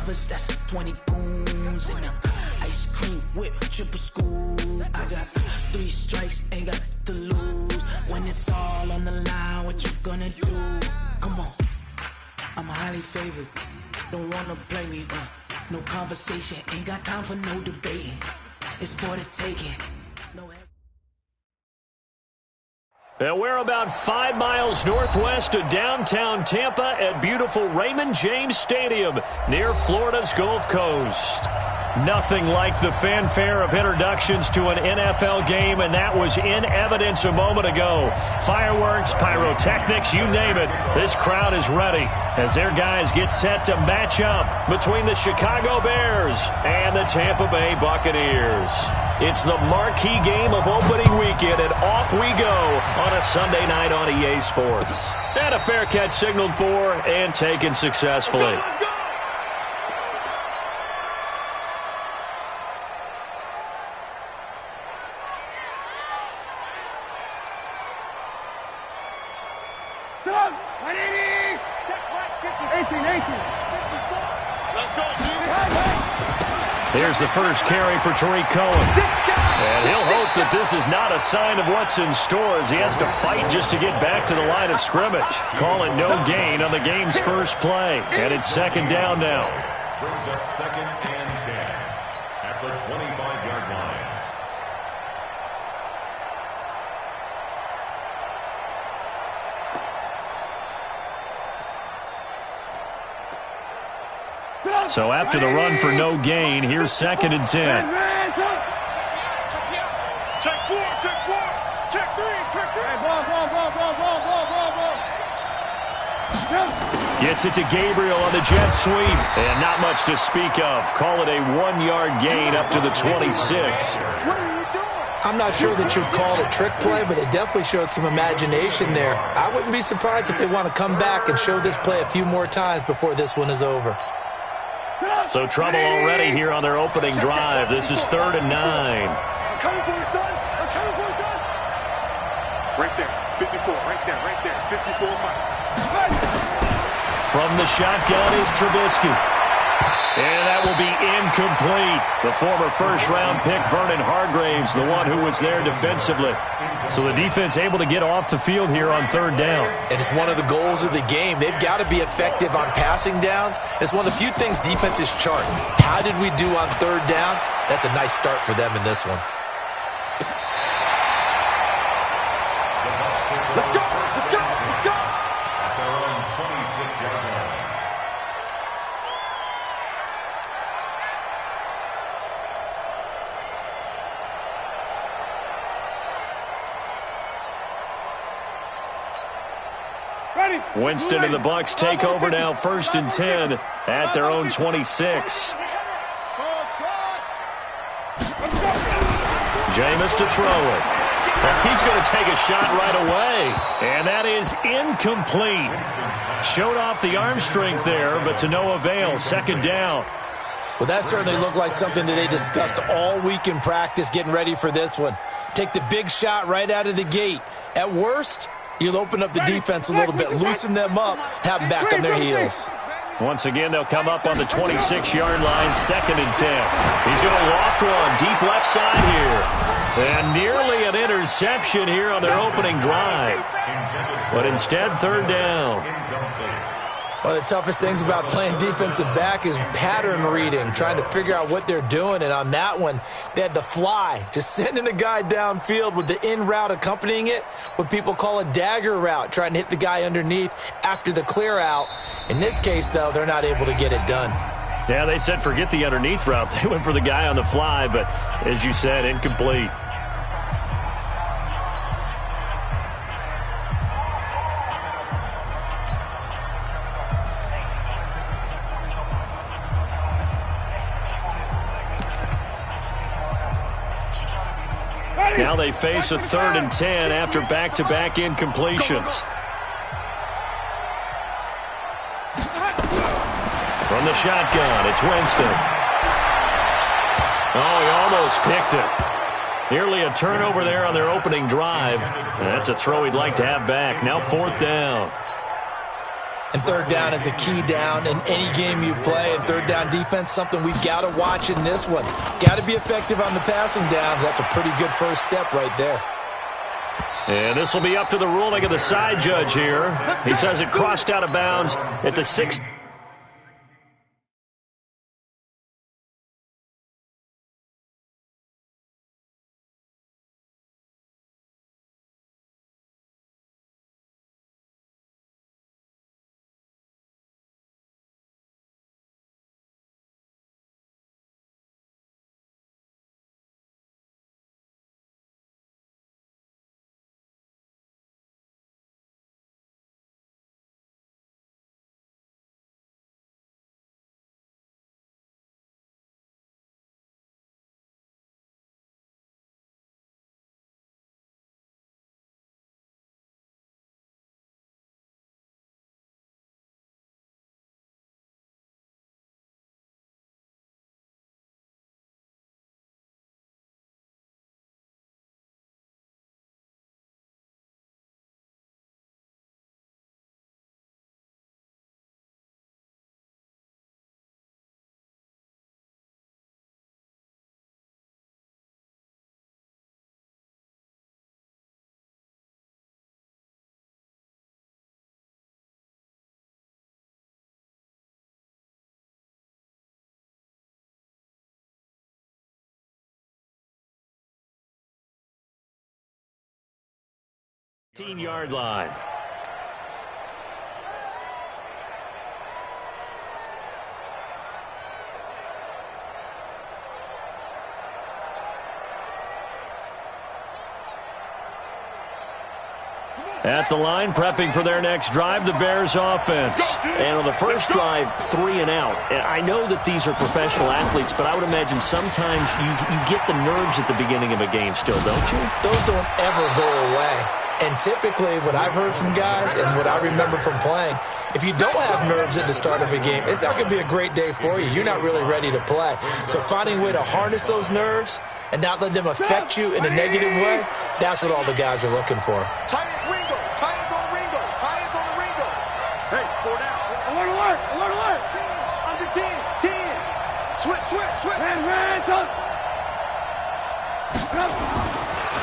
lovers, that's 20 goons. And ice cream whip, triple scoop. I got 3 strikes, ain't got to lose. When it's all on the line, what you gonna do? Come on, I'm highly favored. Don't wanna play me, no conversation, ain't got time for no debating. It's for the taking. No. And we're about 5 miles northwest of downtown Tampa at beautiful Raymond James Stadium near Florida's Gulf Coast. Nothing like the fanfare of introductions to an NFL game, and that was in evidence a moment ago. Fireworks, pyrotechnics, you name it. This crowd is ready as their guys get set to match up between the Chicago Bears and the Tampa Bay Buccaneers. It's the marquee game of opening weekend, and off we go on a Sunday night on EA Sports. And a fair catch signaled for and taken successfully. Here's the first carry for Tariq Cohen. And he'll hope that this is not a sign of what's in store as he has to fight just to get back to the line of scrimmage. Call it no gain on the game's first play. And it's second down now. Brings up second and 10 at the 25-yard line. So after the run for no gain, here's second and 10. Check 4, check 4, check 3, check 3. Gets it to Gabriel on the jet sweep. And not much to speak of. Call it a 1-yard gain up to the 26. I'm not sure that you'd call it a trick play, but it definitely showed some imagination there. I wouldn't be surprised if they want to come back and show this play a few more times before this one is over. So trouble already here on their opening drive. This is 3rd and 9. I'm coming for you, son. I'm coming for you, son. Right there. 54. Right there. 54 Mike. From the shotgun is Trubisky. And that will be incomplete. The former first-round pick, Vernon Hargreaves, the one who was there defensively. So the defense able to get off the field here on 3rd down. And it's one of the goals of the game. They've got to be effective on passing downs. It's one of the few things defenses chart. How did we do on 3rd down? That's a nice start for them in this one. Let's go. Let's go. Let's go. At their own 26-yard line. Winston and the Bucs take over now, 1st and 10 at their own 26. Jameis to throw it. He's going to take a shot right away. And that is incomplete. Showed off the arm strength there, but to no avail. 2nd down. Well, that certainly looked like something that they discussed all week in practice getting ready for this one. Take the big shot right out of the gate. At worst, you'll open up the defense a little bit, loosen them up, have them back on their heels. Once again, they'll come up on the 26-yard line, 2nd and 10. He's going to loft one deep left side here. And nearly an interception here on their opening drive. But instead, 3rd down. One of the toughest things about playing defensive back is pattern reading, trying to figure out what they're doing. And on that one, they had the fly, just sending a guy downfield with the in route accompanying it, what people call a dagger route, trying to hit the guy underneath after the clear out. In this case, though, they're not able to get it done. Yeah, they said forget the underneath route. They went for the guy on the fly, but as you said, incomplete. Now they face a 3rd and 10 after back-to-back incompletions. From the shotgun, it's Winston. Oh, he almost picked it. Nearly a turnover there on their opening drive. And that's a throw he'd like to have back. Now 4th down. And third down is a key down in any game you play. And third down defense, something we've got to watch in this one. Got to be effective on the passing downs. That's a pretty good first step right there. And this will be up to the ruling of the side judge here. He says it crossed out of bounds at the 6. Yard line. At the line, prepping for their next drive, the Bears offense. And on the first drive, 3 and out. And I know that these are professional athletes, but I would imagine sometimes you get the nerves at the beginning of a game still, don't you? Those don't ever go away. And typically, what I've heard from guys and what I remember from playing, if you don't have nerves at the start of a game, it's not going to be a great day for you. You're not really ready to play. So finding a way to harness those nerves and not let them affect you in a negative way, that's what all the guys are looking for. Titans Ringo. Titans on the Ringo. Titans on the Ringo. Hey, 4 down. Alert, alert. Alert, alert. Under 10. 10. Switch, switch, switch.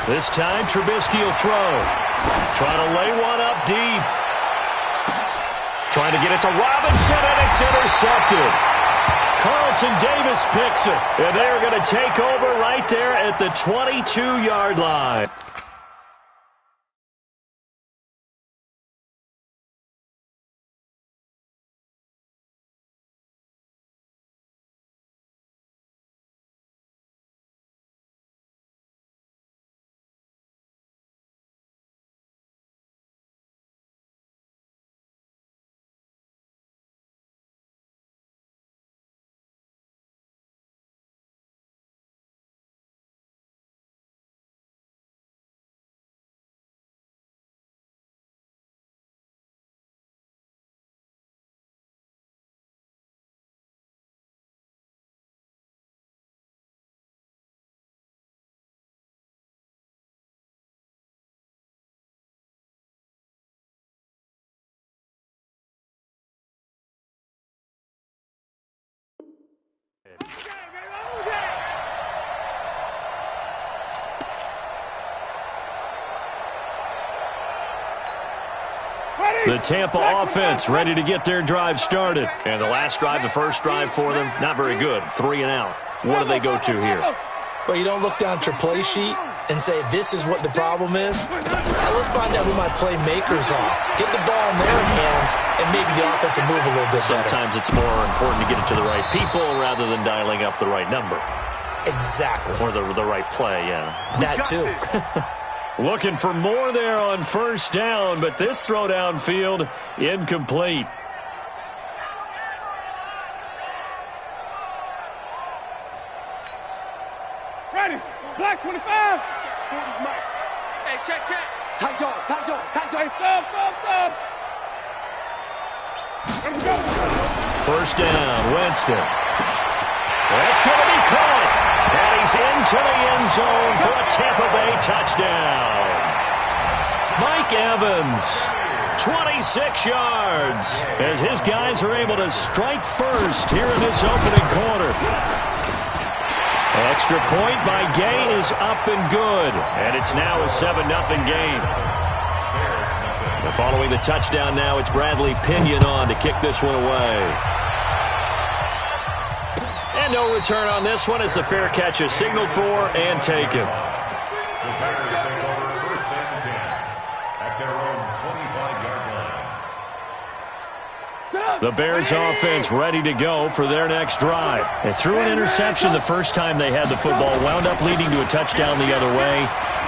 This time, Trubisky will throw. Trying to lay one up deep. Trying to get it to Robinson, and it's intercepted. Carlton Davis picks it, and they're going to take over right there at the 22-yard line. The Tampa offense ready to get their drive started. And the last drive, the first drive for them, not very good. 3 and out. What do they go to here? Well, you don't look down at your play sheet and say, this is what the problem is. Now, let's find out who my playmakers are. Get the ball in their hands, and maybe the offense will move a little bit better. Sometimes it's more important to get it to the right people rather than dialing up the right number. Exactly. Or the right play, yeah. That too. Looking for more there on first down, but this throw downfield, incomplete. Ready. Black 25. 40's Mike. Hey, check, check. Tight dog, tight dog, tight dog. Hey, stop. Let's go. First down, Winston. That's going to be caught. And he's into the end zone for a Tampa Bay touchdown. Mike Evans 26 yards as his guys are able to strike first here in this opening quarter. Extra point by Gay is up and good, and it's now a 7-0 game. Following the touchdown now, it's Bradley Pinion on to kick this one away. And no return on this one as the fair catch is signaled for and taken. The Bears offense ready to go for their next drive. They threw an interception the first time they had the football, wound up leading to a touchdown the other way.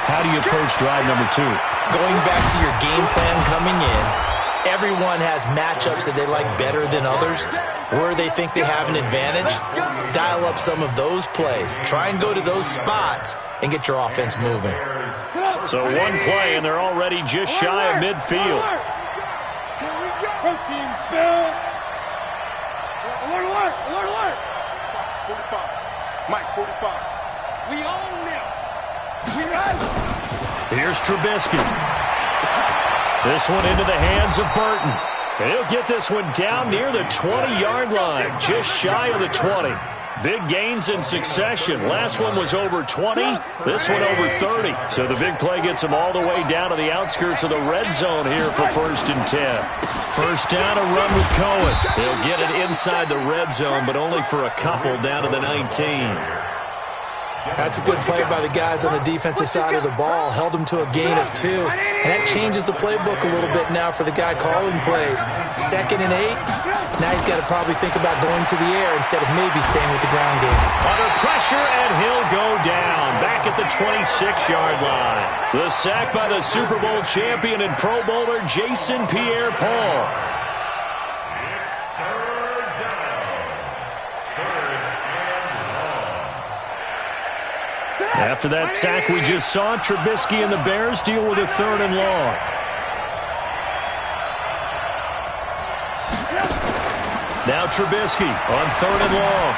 How do you approach drive number 2? Going back to your game plan coming in, everyone has matchups that they like better than others. Where they think they have an advantage, dial up some of those plays. Try and go to those spots and get your offense moving. So one play, and they're already just shy of midfield. Protein spill. Alert, alert, alert. 45. Mike, 45. We own them. We right. Here's Trubisky. This one into the hands of Burton. And he'll get this one down near the 20-yard line, just shy of the 20. Big gains in succession. Last one was over 20. This one over 30. So the big play gets them all the way down to the outskirts of the red zone here for 1st and 10. First down, a run with Cohen. He'll get it inside the red zone, but only for a couple down to the 19. That's a good play by the guys on the defensive side of the ball. Held them to a gain of 2. And that changes the playbook a little bit now for the guy calling plays. 2nd and 8. Now he's got to probably think about going to the air instead of maybe staying with the ground game. Under pressure, and he'll go down back at the 26-yard line. The sack by the Super Bowl champion and Pro Bowler Jason Pierre-Paul. After that sack we just saw, Trubisky and the Bears deal with a 3rd and long. Now Trubisky on 3rd and long.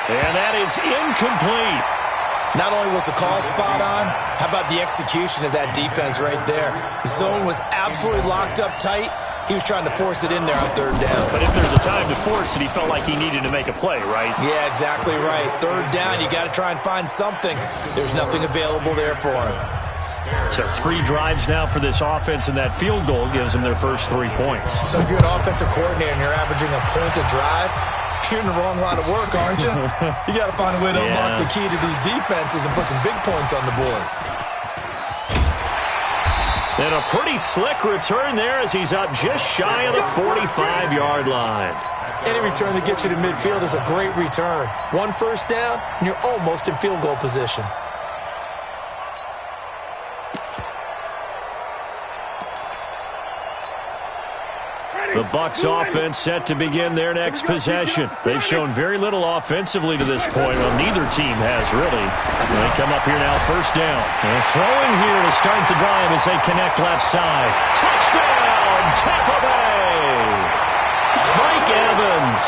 And that is incomplete. Not only was the call spot on, how about the execution of that defense right there? The zone was absolutely locked up tight. He was trying to force it in there on 3rd down. But if there's a time to force it, he felt like he needed to make a play, right? Yeah, exactly right. 3rd down, you got to try and find something. There's nothing available there for him. So 3 drives now for this offense, and that field goal gives them their first 3 points. So if you're an offensive coordinator and you're averaging a point a drive, you're in the wrong line of work, aren't you? You got to find a way to unlock the key to these defenses and put some big points on the board. And a pretty slick return there as he's up just shy of the 45-yard line. Any return that gets you to midfield is a great return. 1 first down, and you're almost in field goal position. The Bucs offense set to begin their next possession. They've shown very little offensively to this point. Well, neither team has really. They come up here now, 1st down. And throwing here to start the drive as they connect left side. Touchdown, Tampa Bay! Mike Evans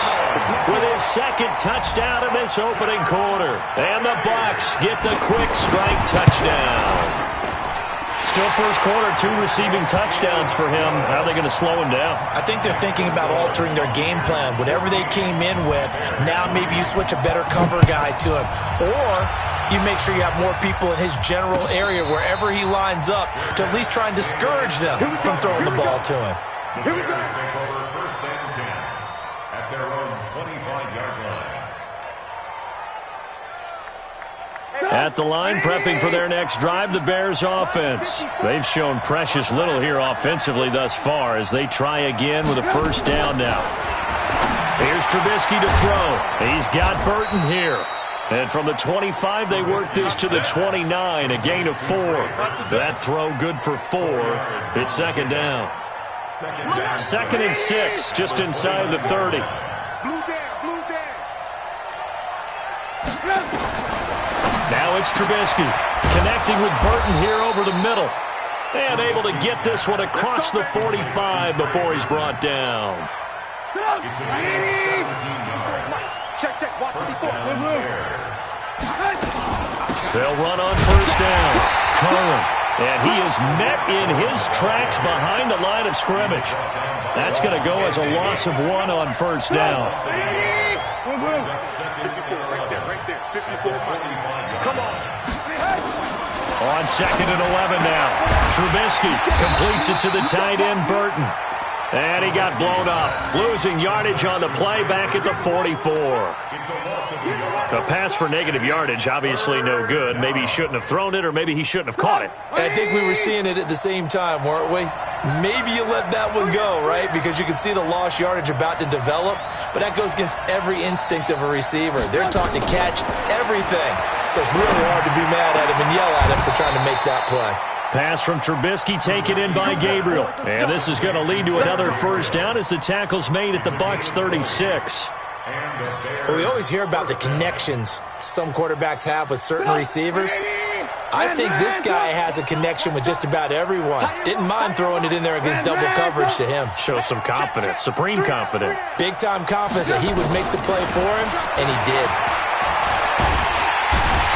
with his 2nd touchdown in this opening quarter. And the Bucs get the quick strike touchdown. Still first quarter, 2 receiving touchdowns for him. How are they going to slow him down? I think they're thinking about altering their game plan. Whatever they came in with, now maybe you switch a better cover guy to him. Or you make sure you have more people in his general area wherever he lines up to at least try and discourage them from throwing the ball to him. The Bears take over 1st and 10 at their own 25-yard line. At the line, prepping for their next drive, the Bears offense. They've shown precious little here offensively thus far as they try again with a 1st down now. Here's Trubisky to throw. He's got Burton here. And from the 25, they work this to the 29, a gain of 4. That throw good for 4. It's 2nd down. 2nd and 6, just inside the 30. Now it's Trubisky connecting with Burton here over the middle. And able to get this one across the 45 before he's brought down. It's a gain of 17 yards. Check, watch what he's doing. They'll run on 1st down. Cohen And he is met in his tracks behind the line of scrimmage. That's going to go as a loss of 1 on first down. Right there. 54. Come on. On 2nd and 11 now. Trubisky completes it to the tight end, Burton. And he got blown up, losing yardage on the play back at the 44. A pass for negative yardage, obviously no good. Maybe he shouldn't have thrown it, or maybe he shouldn't have caught it. I think we were seeing it at the same time, weren't we? Maybe you let that one go, right? Because you can see the lost yardage about to develop, but that goes against every instinct of a receiver. They're taught to catch everything, so it's really hard to be mad at him and yell at him for trying to make that play. Pass from Trubisky taken in by Gabriel. And this is going to lead to another first down as the tackle's made at the Bucs 36. Well, we always hear about the connections some quarterbacks have with certain receivers. I think this guy has a connection with just about everyone. Didn't mind throwing it in there against double coverage to him. Shows some confidence, supreme confidence. Big-time confidence that he would make the play for him, and he did.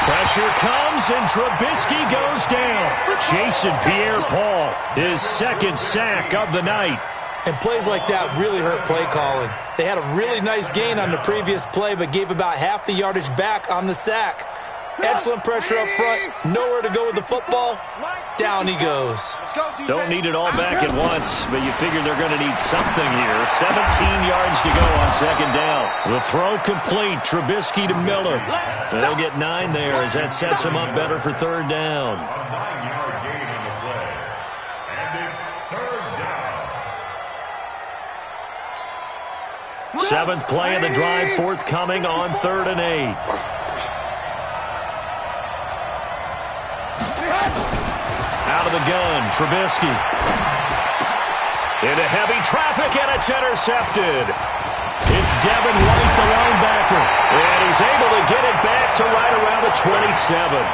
Pressure comes, and Trubisky goes down. Jason Pierre-Paul, his second sack of the night. And plays like that really hurt play calling. They had a really nice gain on the previous play, but gave about half the yardage back on the sack. Excellent pressure up front. Nowhere to go with the football. Down he goes. Don't need it all back at once, but you figure they're going to need something here. 17 yards to go on second down. The throw complete. Trubisky to Miller. They'll get 9 there as that sets him up better for third down. A 9-yard gain on the play. And it's third down. 7th play of the drive forthcoming on 3rd and 8. Out of the gun, Trubisky. Into heavy traffic, and it's intercepted. It's Devin White, the linebacker, and he's able to get it back to right around the 27.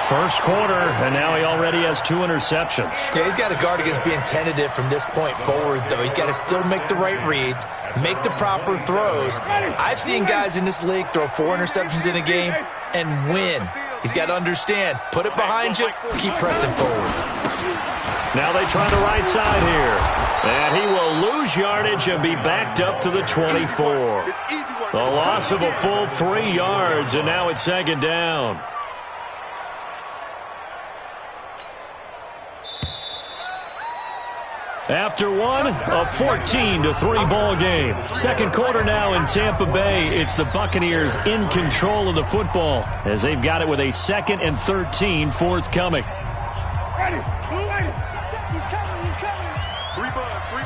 First quarter, and now he already has 2 interceptions. Yeah, he's got to guard against being tentative from this point forward, though. He's got to still make the right reads, make the proper throws. I've seen guys in this league throw 4 interceptions in a game and win. He's got to understand, put it behind you, keep pressing forward. Now they try the right side here. And he will lose yardage and be backed up to the 24. The loss of a full 3 yards, and now it's second down. After one, a 14-3 ball game. Second quarter now in Tampa Bay. It's the Buccaneers in control of the football as they've got it with a 2nd and 13 forthcoming. Ready. He's coming. 3 bud. Flip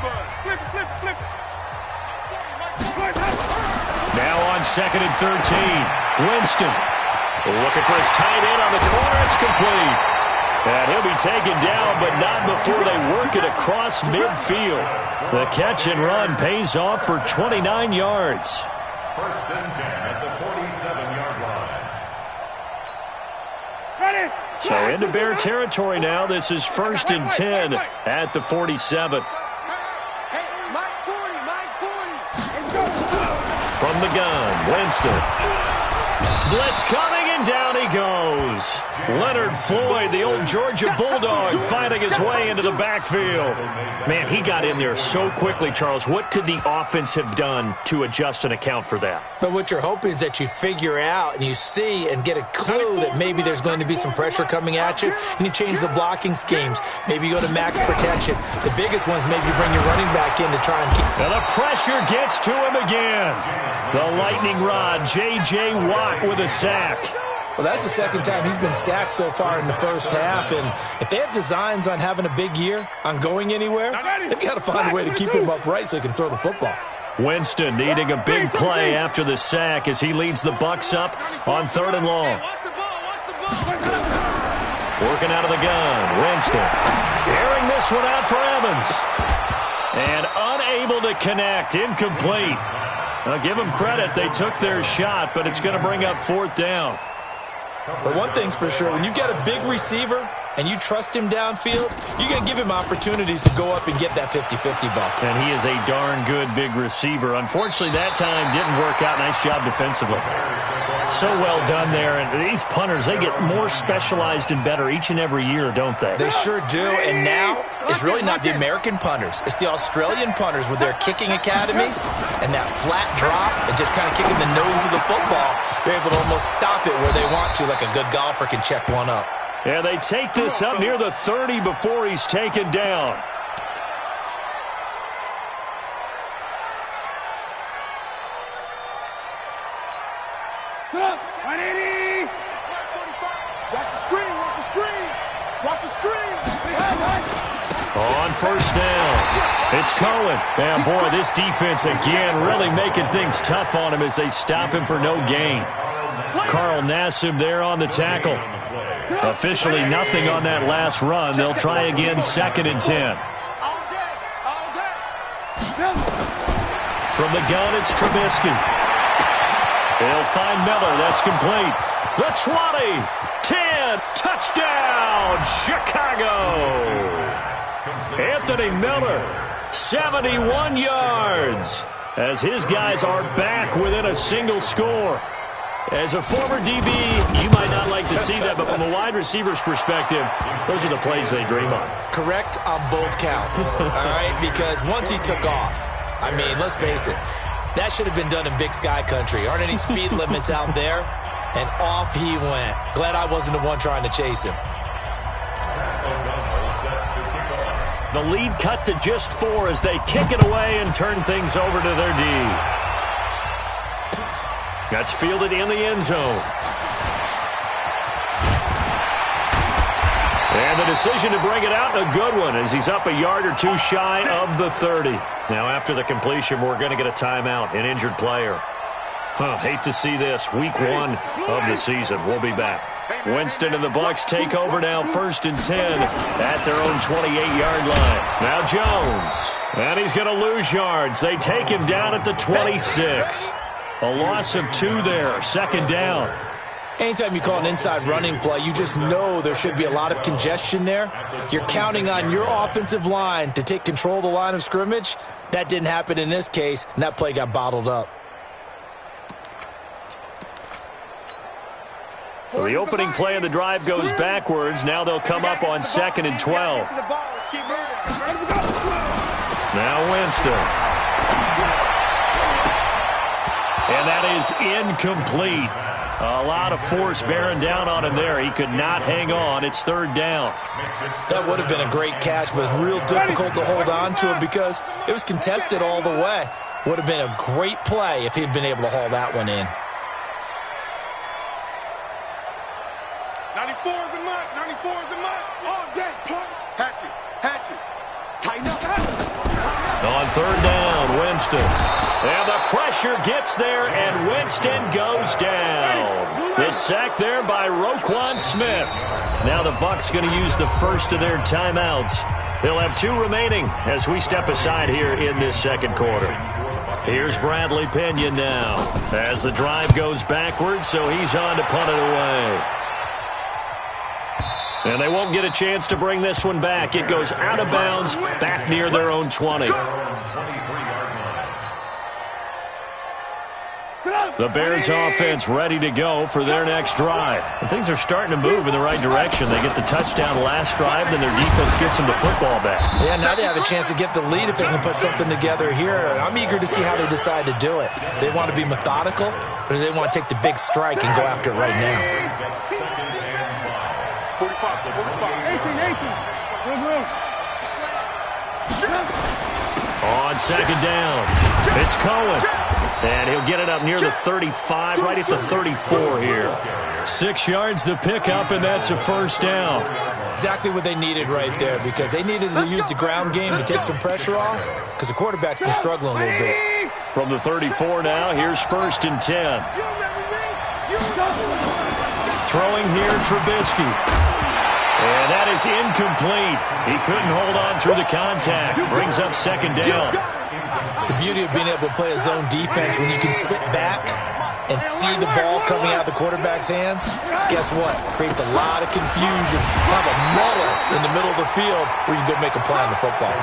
it. Now on 2nd and 13. Winston looking for his tight end on the corner. It's complete. And he'll be taken down, but not before they work it across midfield. The catch and run pays off for 29 yards. 1st and 10 at the 47-yard line. Ready. So into Bear territory now. This is 1st and 10 at the 47. Hey, Mike 40. From the gun, Winston. Blitz coming, and down he goes. Leonard Floyd, the old Georgia Bulldog, fighting his way into the backfield. Man, he got in there so quickly, Charles. What could the offense have done to adjust and account for that? But what you're hoping is that you figure out and you see and get a clue that maybe there's going to be some pressure coming at you, and you change the blocking schemes. Maybe you go to max protection. The biggest one's maybe bring your running back in to try and keep. And the pressure gets to him again. The lightning rod, J.J. Watt with a sack. Well, that's the 2nd time he's been sacked so far in the first half, and if they have designs on having a big year, on going anywhere, they've got to find a way to keep him upright so he can throw the football. Winston needing a big play after the sack as he leads the Bucs up on 3rd and long. Working out of the gun, Winston. Airing this one out for Evans. And unable to connect, incomplete. Now give them credit, they took their shot, but it's going to bring up 4th down. But one thing's for sure, when you've got a big receiver and you trust him downfield, you're going to give him opportunities to go up and get that 50-50 ball. And he is a darn good big receiver. Unfortunately, that time didn't work out. Nice job defensively. So well done there. And these punters, they get more specialized and better each and every year, don't they? They sure do. And now it's really not the American punters. It's the Australian punters with their kicking academies and that flat drop and just kind of kicking the nose of the football. They're able to almost stop it where they want to, like a good golfer can check one up. Yeah, they take this up near the 30 before he's taken down. Watch the screen, watch the screen. Watch the screen. On first down, it's Cohen. And boy, this defense again really making things tough on him as they stop him for no gain. Carl Nassib there on the tackle. Officially nothing on that last run. They'll try again, 2nd and 10. From the gun, it's Trubisky. They'll find Miller. That's complete. The 20, 10, touchdown, Chicago. Anthony Miller, 71 yards, as his guys are back within a single score. As a former DB, you might not like to see that, but from a wide receiver's perspective, those are the plays they dream of. Correct on both counts, all right? Because once he took off, I mean, let's face it, that should have been done in Big Sky country. Aren't any speed limits out there? And off he went. Glad I wasn't the one trying to chase him. The lead cut to just 4 as they kick it away and turn things over to their D. That's fielded in the end zone. And the decision to bring it out, a good one, as he's up a yard or two shy of the 30. Now, after the completion, we're going to get a timeout, an injured player. Hate to see this. Week 1 of the season. We'll be back. Winston and the Bucs take over now, 1st and 10 at their own 28-yard line. Now Jones, and he's going to lose yards. They take him down at the 26. A loss of 2 there, 2nd down. Anytime you call an inside running play, you just know there should be a lot of congestion there. You're counting on your offensive line to take control of the line of scrimmage. That didn't happen in this case, and that play got bottled up. So the opening play of the drive goes backwards. Now they'll come up on 2nd and 12. Now Winston. And that is incomplete. A lot of force bearing down on him there. He could not hang on. It's 3rd down. That would have been a great catch, but it's real difficult to hold on to it because it was contested all the way. Would have been a great play if he'd been able to haul that one in. 94 is the mark. 94 is the mark. All day, punt. Hatchet. Hatchet. Tighten up. On 3rd down, Winston. And the pressure gets there, and Winston goes down. The sack there by Roquan Smith. Now the Bucs going to use the first of their timeouts. They'll have 2 remaining as we step aside here in this 2nd quarter. Here's Bradley Pinion now as the drive goes backwards, so he's on to punt it away. And they won't get a chance to bring this one back. It goes out of bounds, back near their own 20. The Bears offense ready to go for their next drive. And things are starting to move in the right direction. They get the touchdown last drive, then their defense gets them the football back. Yeah, now they have a chance to get the lead if they can put something together here. I'm eager to see how they decide to do it. Do they want to be methodical, or do they want to take the big strike and go after it right now? 45. 18. Good room. On 2nd down, it's Cohen. And he'll get it up near the 35, right at the 34 here. 6 yards the pickup, and that's a 1st down. Exactly what they needed right there, because they needed to use the ground game to take some pressure off, because the quarterback's been struggling a little bit. From the 34 now, here's 1st and 10. Throwing here, Trubisky. And that is incomplete. He couldn't hold on through the contact. Brings up 2nd down. The beauty of being able to play a zone defense when you can sit back and see the ball coming out of the quarterback's hands, guess what? Creates a lot of confusion. Kind of a muddle in the middle of the field where you can go make a play on the football.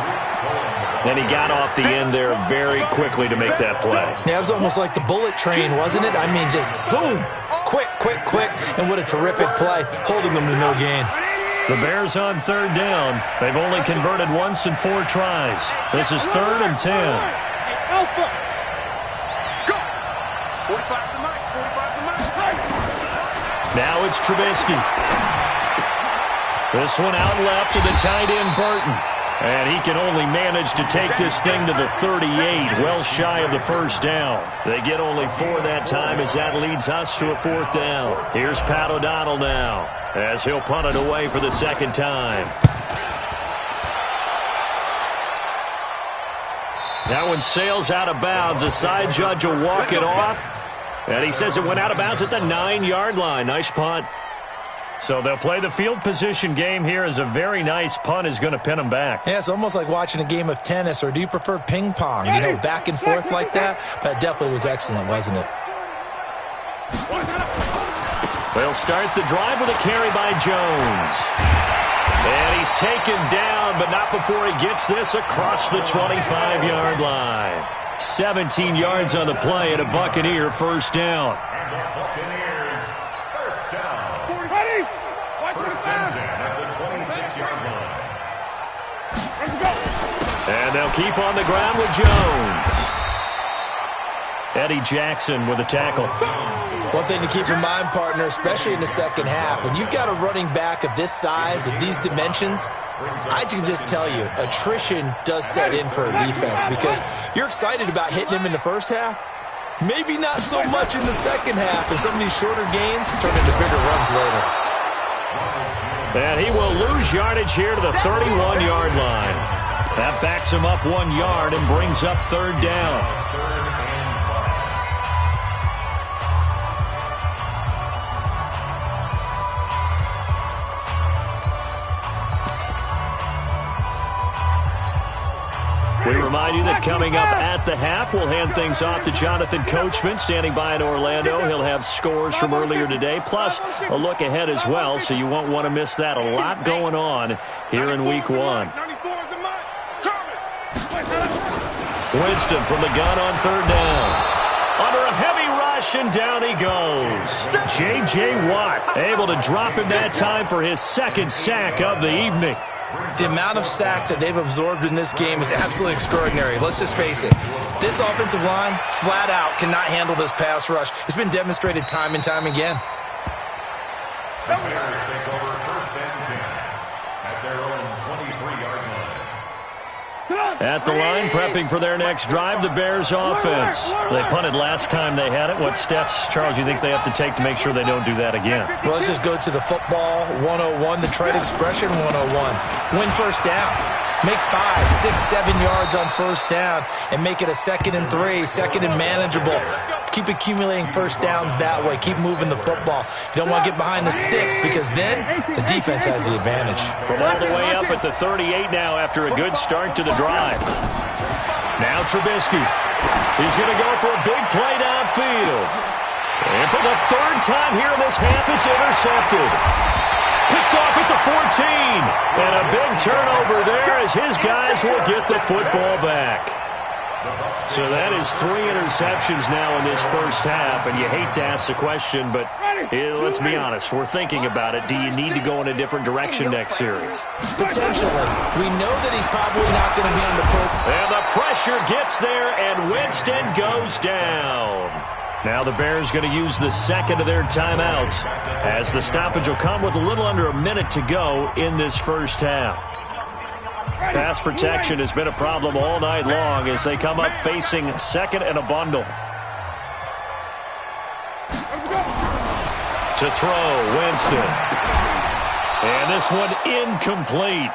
And he got off the end there very quickly to make that play. Yeah, it was almost like the bullet train, wasn't it? I mean, just zoom, quick, quick, quick, and what a terrific play, holding them to no gain. The Bears on third down. They've only converted once in 4 tries. This is 3rd and 10. Alpha. Go. 45 to Mike. 45 to Mike. Now it's Trubisky. This one out left to the tight end, Burton. And he can only manage to take this thing to the 38, well shy of the first down. They get only 4 that time as that leads us to a 4th down. Here's Pat O'Donnell now as he'll punt it away for the second time. That one sails out of bounds. The side judge will walk it off. And he says it went out of bounds at the 9-yard line. Nice punt. So they'll play the field position game here as a very nice punt is going to pin them back. Yeah, it's almost like watching a game of tennis, or do you prefer ping pong? You know, back and forth like that? That definitely was excellent, wasn't it? They'll start the drive with a carry by Jones. And he's taken down, but not before he gets this across the 25-yard line. 17 yards on the play and a Buccaneer first down. And the Buccaneers first down. First and 10 at the 26-yard line. And they'll keep on the ground with Jones. Eddie Jackson with a tackle. One thing to keep in mind, partner, especially in the second half, when you've got a running back of this size, of these dimensions, I can just tell you, attrition does set in for a defense because you're excited about hitting him in the first half. Maybe not so much in the second half, and some of these shorter gains turn into bigger runs later. And he will lose yardage here to the 31-yard line. That backs him up 1 yard and brings up 3rd down. We remind you that coming up at the half, we'll hand things off to Jonathan Coachman, standing by in Orlando. He'll have scores from earlier today, plus a look ahead as well, so you won't want to miss that. A lot going on here in Week 1. Winston from the gun on 3rd down. Under a heavy rush, and down he goes. J.J. Watt able to drop him that time for his 2nd sack of the evening. The amount of sacks that they've absorbed in this game is absolutely extraordinary. Let's just face it. This offensive line, flat out, cannot handle this pass rush. It's been demonstrated time and time again. The Bears take over 1st and 10 at their own 23-yard line. At the line, prepping for their next drive, the Bears offense. They punted last time they had it. What steps, Charles, you think they have to take to make sure they don't do that again? Well, let's just go to the football 101, the trade expression 101. Win first down. Make 5, 6, 7 yards on first down and make it a 2nd and 3, 2nd and manageable. Keep accumulating first downs that way. Keep moving the football. You don't want to get behind the sticks because then the defense has the advantage. From all the way up at the 38 now after a good start to the drive. Now Trubisky. He's going to go for a big play downfield. And for the 3rd time here in this half, it's intercepted. Picked off at the 14. And a big turnover there as his guys will get the football back. So that is 3 interceptions now in this first half, and you hate to ask the question, but let's be honest, we're thinking about it. Do you need to go in a different direction next series? Potentially. We know that he's probably not going to be on the program. And the pressure gets there, and Winston goes down. Now the Bears going to use the 2nd of their timeouts as the stoppage will come with a little under a minute to go in this first half. Pass protection has been a problem all night long as they come up facing 2nd and a bundle. To throw, Winston. And this one incomplete.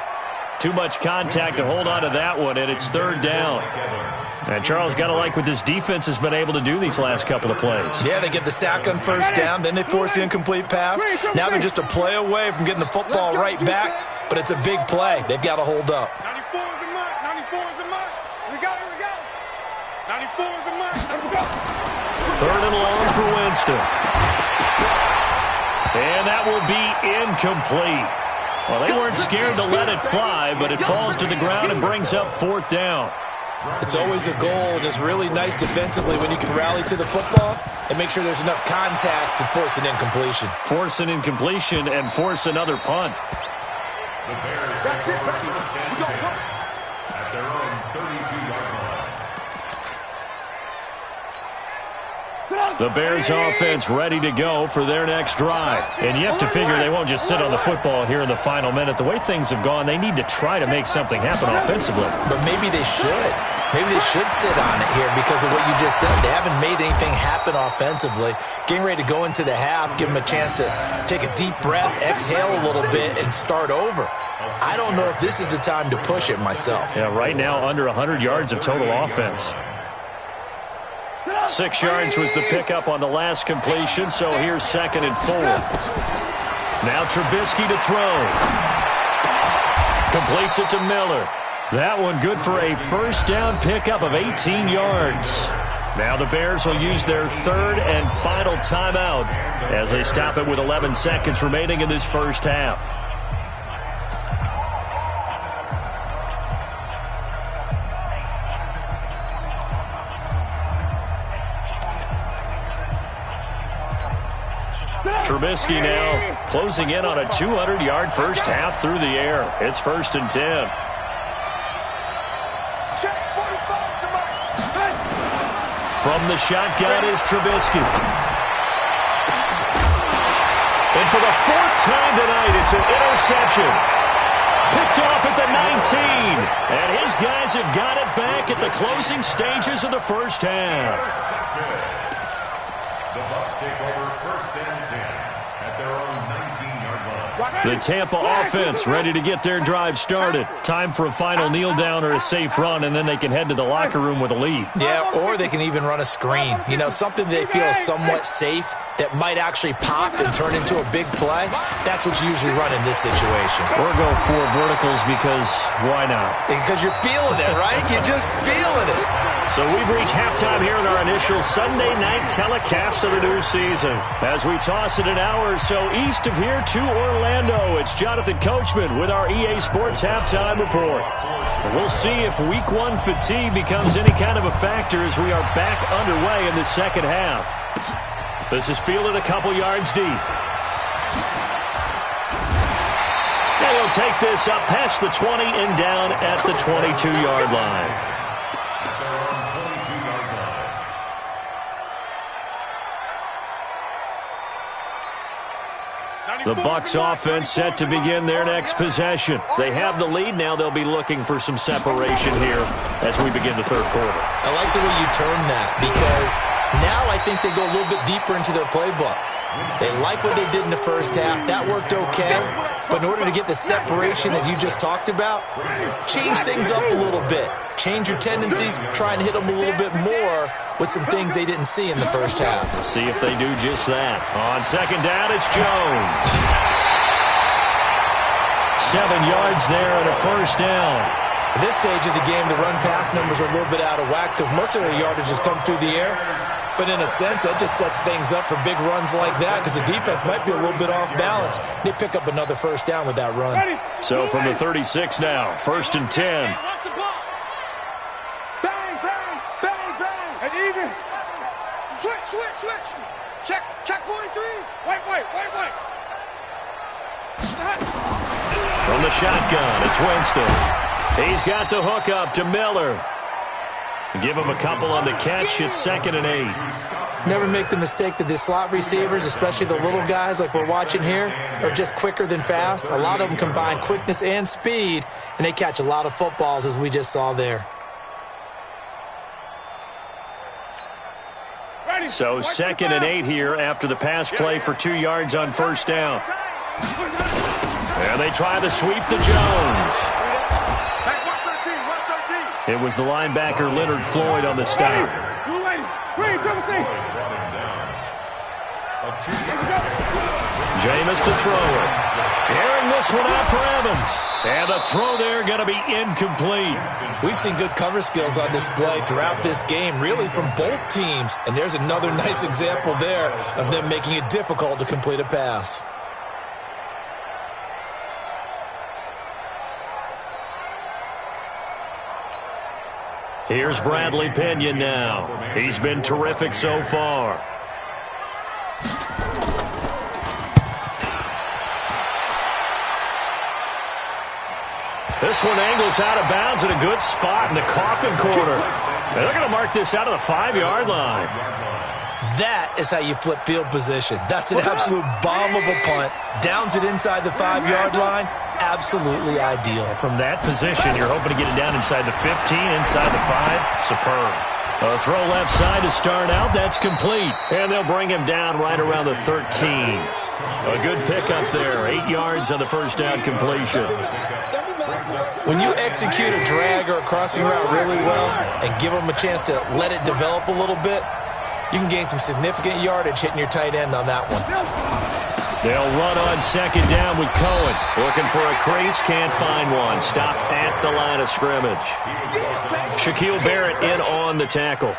Too much contact to hold on to that one, and it's 3rd down. And Charles, got to like what this defense has been able to do these last couple of plays. Yeah, they get the sack on first down, then they force the incomplete pass. Now they're just a play away from getting the football right back, but it's a big play. They've got to hold up. 94 is the mark. 94 is the mark. We go. 94 is the mark. Let's go. 3rd and long for Winston. And that will be incomplete. Well, they weren't scared to let it fly, but it falls to the ground and brings up 4th down. It's always a goal, and it's really nice defensively when you can rally to the football and make sure there's enough contact to force an incompletion. Force an incompletion and force another punt. The Bears take over 1st and 10 at their own 32-yard line. The Bears offense ready to go for their next drive. And you have to figure they won't just sit on the football here in the final minute. The way things have gone, they need to try to make something happen offensively. But maybe they should. Maybe they should sit on it here because of what you just said. They haven't made anything happen offensively. Getting ready to go into the half, give them a chance to take a deep breath, exhale a little bit, and start over. I don't know if this is the time to push it myself. Yeah, right now under 100 yards of total offense. 6 yards was the pickup on the last completion, so here's 2nd and 4. Now Trubisky to throw. Completes it to Miller. That one good for a 1st down pickup of 18 yards. Now the Bears will use their 3rd and final timeout as they stop it with 11 seconds remaining in this first half. Trubisky now closing in on a 200-yard first half through the air. It's 1st and 10. From the shotgun is Trubisky. And for the 4th time tonight, it's an interception. Picked off at the 19. And his guys have got it back at the closing stages of the first half. The Bucs take over 1st and 10 at their own 19-yard line. The Tampa offense ready to get their drive started. Time for a final kneel down or a safe run, and then they can head to the locker room with a lead. Yeah, or they can even run a screen. You know, something they feel is somewhat safe that might actually pop and turn into a big play. That's what you usually run in this situation. Or go 4 verticals because why not? Because you're feeling it, right? You're just feeling it. So we've reached halftime here in our initial Sunday night telecast of the new season. As we toss it an hour or so east of here to Orlando, it's Jonathan Coachman with our EA Sports Halftime Report. We'll see if Week 1 fatigue becomes any kind of a factor as we are back underway in the second half. This is fielded a couple yards deep. And he'll take this up past the 20 and down at the 22-yard line. The Bucs offense set to begin their next possession. They have the lead. Now they'll be looking for some separation here as we begin the third quarter. I like the way you term that because now I think they go a little bit deeper into their playbook. They like what they did in the first half. That worked okay. But in order to get the separation that you just talked about, change things up a little bit. Change your tendencies, try and hit them a little bit more with some things they didn't see in the first half. See if they do just that. On second down, it's Jones. 7 yards there and a first down. At this stage of the game, the run-pass numbers are a little bit out of whack because most of their yardage has come through the air. But in a sense, that just sets things up for big runs like that because the defense might be a little bit off balance. They pick up another first down with that run. So from the 36 now, 1st and 10. Bang, bang, bang, bang. And even. Switch. Check 43. Wait. From the shotgun, it's Winston. He's got the hook up to Miller. Give him a couple on the catch. It's 2nd and 8. Never make the mistake that the slot receivers, especially the little guys like we're watching here, are just quicker than fast. A lot of them combine quickness and speed, and they catch a lot of footballs as we just saw there. So 2nd and 8 here after the pass play for 2 yards on first down. And they try the sweep to Jones. It was the linebacker Leonard Floyd on the stop. Jameis to throw it. Airing this one out for Evans. And the throw there going to be incomplete. We've seen good cover skills on display throughout this game, really from both teams. And there's another nice example there of them making it difficult to complete a pass. Here's Bradley Pinion now. He's been terrific so far. This one angles out of bounds at a good spot in the coffin corner. And they're going to mark this out of the 5-yard line. That is how you flip field position. That's an absolute bomb of a punt. Downs it inside the 5-yard line. Absolutely ideal. From that position, you're hoping to get it down inside the 15, inside the 5. Superb. A throw left side to start out. That's complete. And they'll bring him down right around the 13. A good pickup there. 8 yards on the first down completion. When you execute a drag or a crossing route really well and give them a chance to let it develop a little bit, you can gain some significant yardage hitting your tight end on that one. They'll run on second down with Cohen. Looking for a crease, can't find one. Stopped at the line of scrimmage. Shaquille Barrett in on the tackle.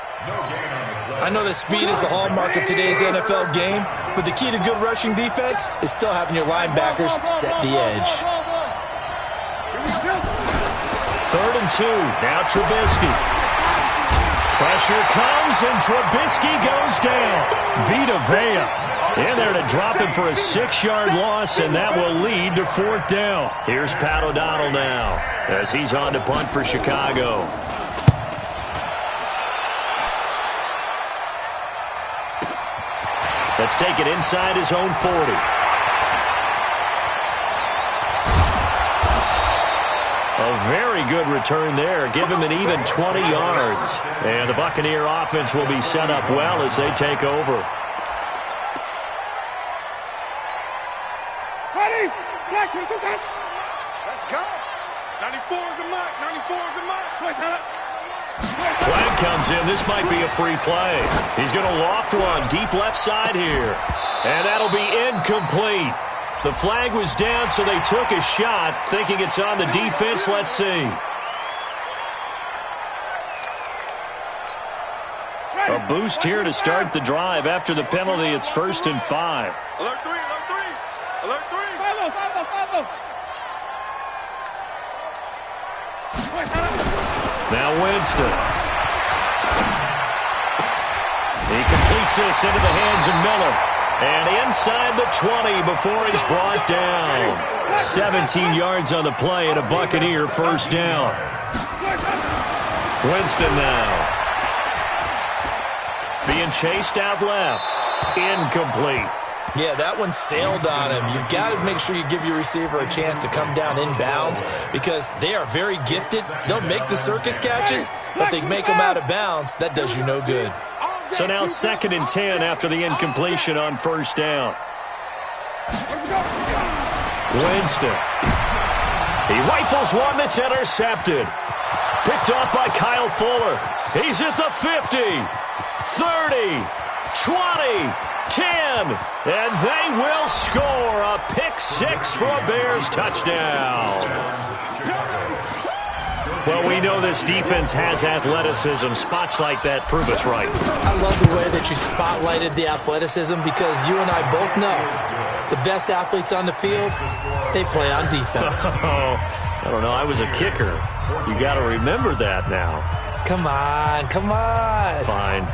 I know that speed is the hallmark of today's NFL game, but the key to good rushing defense is still having your linebackers set the edge. 3rd and 2. Now Trubisky. Pressure comes, and Trubisky goes down. Vita Vea in there to drop him for a 6-yard loss, and that will lead to 4th down. Here's Pat O'Donnell now as he's on to punt for Chicago. Let's take it inside his own 40. A very good return there. Give him an even 20 yards. And the Buccaneer offense will be set up well as they take over. Ready? Let's go. 94 is the mark. 94 is the mark. Flag comes in. This might be a free play. He's going to loft one deep left side here. And that'll be incomplete. The flag was down, so they took a shot, thinking it's on the defense. Let's see. A boost here to start the drive. After the penalty, it's 1st and 5. Alert 3, alert 3. Alert 3. Now Winston. He completes this into the hands of Miller. And inside the 20 before he's brought down. 17 yards on the play and a Buccaneer 1st down. Winston now. Being chased out left. Incomplete. Yeah, that one sailed on him. You've got to make sure you give your receiver a chance to come down inbounds because they are very gifted. They'll make the circus catches, but they make them out of bounds. That does you no good. So now 2nd and 10 after the incompletion on 1st down. Winston. He rifles one that's intercepted. Picked off by Kyle Fuller. He's at the 50, 30, 20, 10, and they will score a pick 6 for a Bears touchdown. Well, we know this defense has athleticism. Spots like that prove us right. I love the way that you spotlighted the athleticism because you and I both know the best athletes on the field, they play on defense. I don't know. I was a kicker. You got to remember that now. Come on, come on. Fine.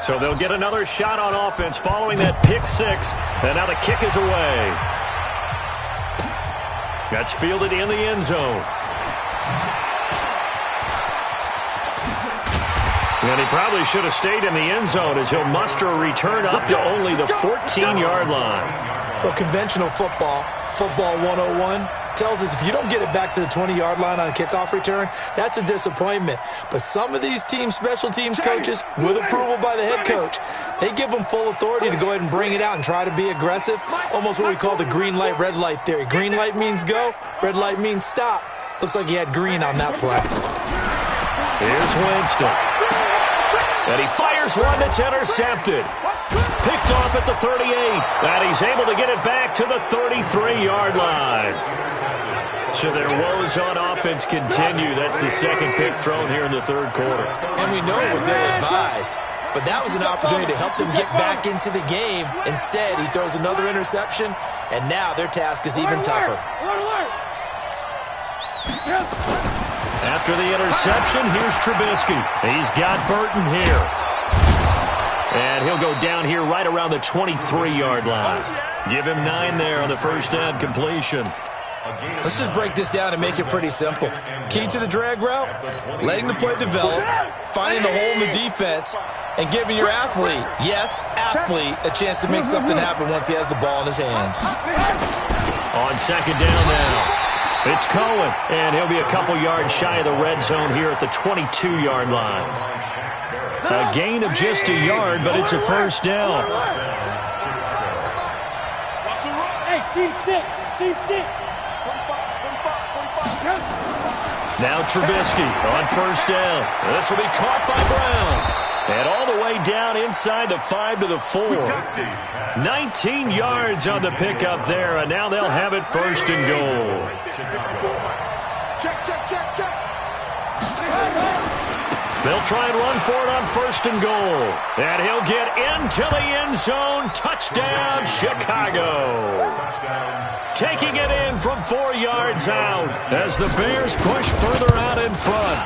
So they'll get another shot on offense following that pick 6. And now the kick is away. That's fielded in the end zone. And he probably should have stayed in the end zone as he'll muster a return up to only the 14-yard line. Well, conventional football 101, tells us if you don't get it back to the 20-yard line on a kickoff return, that's a disappointment. But some of these special teams coaches, with approval by the head coach, they give them full authority to go ahead and bring it out and try to be aggressive, almost what we call the green light, red light theory. Green light means go, red light means stop. Looks like he had green on that play. Here's Winston. And he fires one that's intercepted. Picked off at the 38. And he's able to get it back to the 33-yard line. So their woes on offense continue. That's the second pick thrown here in the third quarter. And we know it was ill-advised, but that was an opportunity to help them get back into the game. Instead, he throws another interception, and now their task is even tougher. After the interception, here's Trubisky. He's got Burton here. And he'll go down here right around the 23-yard line. Give him 9 there on the first down completion. Let's just break this down and make it pretty simple. Key to the drag route, letting the play develop, finding the hole in the defense, and giving your athlete, yes, athlete, a chance to make something happen once he has the ball in his hands. On second down now. It's Cohen, and he'll be a couple yards shy of the red zone here at the 22-yard line. A gain of just a yard, but it's a first down. Hey, Steve 6. Now Trubisky on first down. This will be caught by Brown. And all the way down inside the 5 to the 4. 19 yards on the pickup there, and now they'll have it first and goal. Check. They'll try and run for it on first and goal. And he'll get into the end zone. Touchdown, Chicago. Taking it in from 4 yards out as the Bears push further out in front.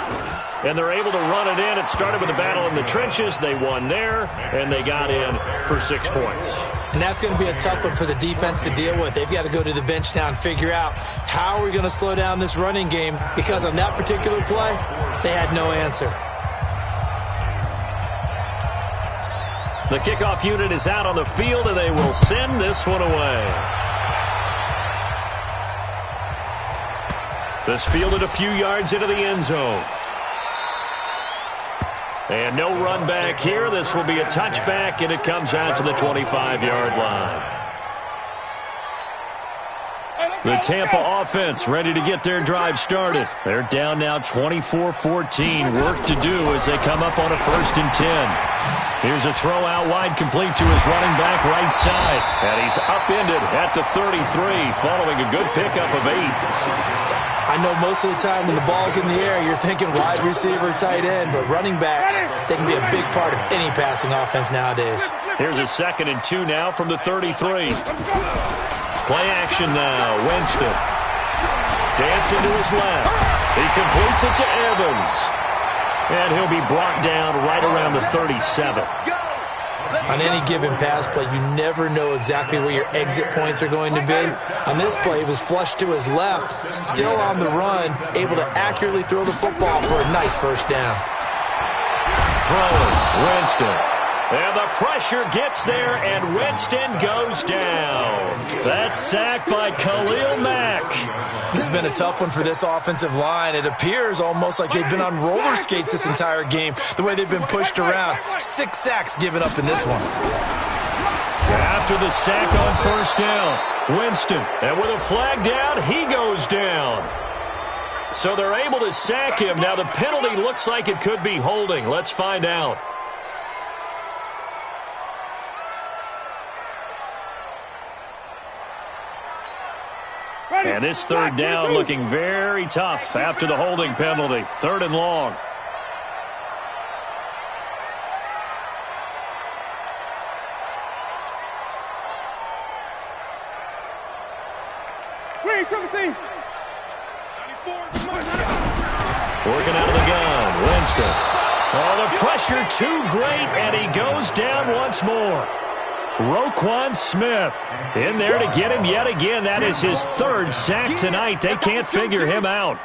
And they're able to run it in. It started with a battle in the trenches. They won there, and they got in for 6 points. And that's going to be a tough one for the defense to deal with. They've got to go to the bench now and figure out how are we going to slow down this running game, because on that particular play, they had no answer. The kickoff unit is out on the field, and they will send this one away. This fielded a few yards into the end zone. And no run back here. This will be a touchback, and it comes out to the 25-yard line. The Tampa offense ready to get their drive started. They're down now 24-14. Work to do as they come up on a 1st and 10. Here's a throw out wide, complete to his running back right side. And he's upended at the 33 following a good pickup of 8. I know most of the time when the ball's in the air, you're thinking wide receiver, tight end, but running backs, they can be a big part of any passing offense nowadays. Here's a 2nd and 2 now from the 33. Play action now. Winston. Dancing to his left. He completes it to Evans. And he'll be brought down right around the 37. On any given pass play, you never know exactly where your exit points are going to be. On this play, it was flushed to his left, still on the run, able to accurately throw the football for a nice first down. Throwing, Winston. And the pressure gets there, and Winston goes down. That's sacked by Khalil Mack. This has been a tough one for this offensive line. It appears almost like they've been on roller skates this entire game, the way they've been pushed around. 6 sacks given up in this one. After the sack on first down, Winston, and with a flag down, he goes down. So they're able to sack him. Now the penalty looks like it could be holding. Let's find out. And this 3rd down looking very tough after the holding penalty. 3rd and long. Working out of the gun, Winston. Oh, the pressure too great, and he goes down once more. Roquan Smith in there to get him yet again. That is his 3rd sack tonight. They can't figure him out.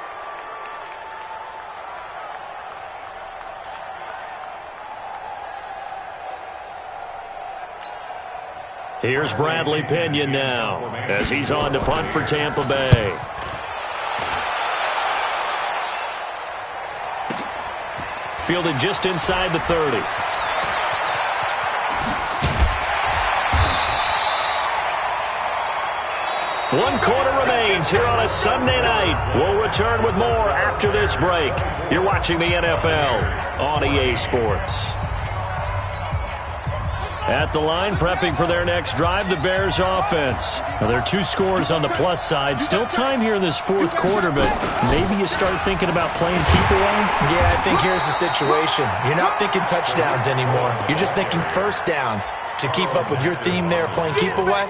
Here's Bradley Pinion now as he's on to punt for Tampa Bay. Fielded just inside the 30. One quarter remains here on a Sunday night. We'll return with more after this break. You're watching the NFL on EA Sports. At the line, prepping for their next drive, the Bears offense. Now, there are 2 scores on the plus side. Still time here in this fourth quarter, but maybe you start thinking about playing keep away? Yeah, I think here's the situation. You're not thinking touchdowns anymore. You're just thinking first downs. To keep up with your theme there, playing keep away,